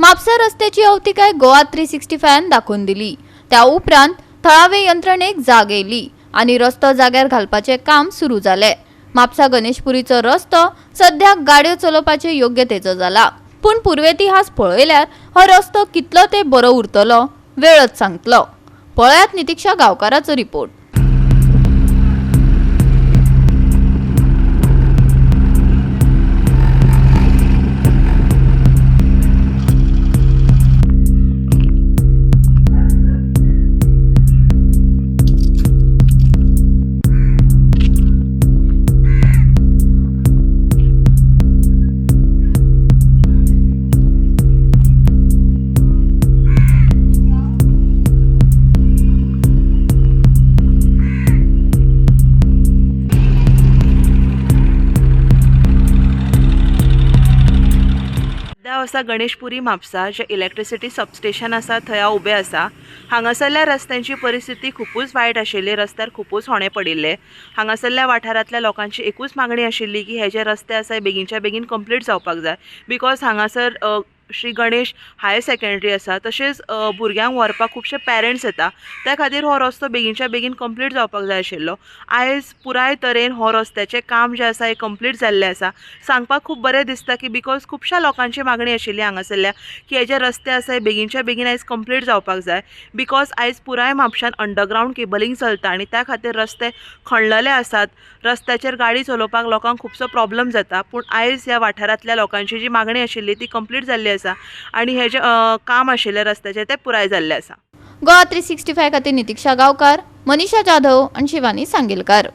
म्हापसा रस्त्याची अवतिकाय गोवा 365 दाखवून दिली। त्या उपरांत थळावे यंत्रणेक जाग येयली आणि रस्तो जाग्यार घालपाचे काम सुरू जाले। म्हापसा गणेशपुरीचो रस्तो सध्या गाड्यो चलोवपाचे योग्यतेचो जाला, पण पूर्वेतिहास पळयल्यार हो रस्तो कितलो ते बरो उरतलो वेळच सांगतलो। पळयात नितीक्षा गांवकाराचो रिपोर्ट। असा गणेशपुरी म्हापसा जे इलेक्ट्रिसिटी सबस्टेशन आसा थंय उबे आसा। हांगासरल्या रस्त्यांची परिस्थिती खूपच वायट आशिल्ली, रस्त्यार खूपच होणे पडिल्ले। हांगासरल्या वाठारांतल्या लोकांची एकूच मागणी आशिल्ली की हे जे रस्ते आसा बेगीनच्या बेगीन कंप्लीट जावपाक जाय, बिकॉज हांगासर श्री गणेश हायर सेकंडरी आसा, तशेंच भुरग्यांक व्हरपाक खुबशे पेरेंट्स येता, त्या खातीर हो रस्तो बेगीनच्या बेगीन कंप्लीट जावपाक जाय आशिल्लो। आयज पुराय तरेन हो रस्त्याचें काम जे आसा हें कंप्लीट जाल्लें आसा। सांगपाक खूब बरें दिसता की बिकॉज खुबशा लोकांची मागणी आशिल्ली हांगासरल्या की हे जे रस्ते आसा हे बेगीनच्या बेगीन आयज कंप्लीट जावपाक जाय, बिकॉज आयज पुराय म्हापशान अंडरग्रावंड केबलिंग चलता आनी त्या खातीर रस्ते खणलेले आसात। रस्त्याचेर गाडी चलोवपाक लोकांक खुबसो प्रॉब्लेम जाता, पूण आयज ह्या वाठारांतल्या लोकांची जी मागणी आशिल्ली ती कंप्लीट जाल्ली आसा आणि हे जे काम आशिल्लें रस्त्याचें तें पुराय जाल्लें आसा। गोवा 365 खातीर नितीक्षा गांवकार, मनीषा जाधव आणि शिवानी सांगेलकार।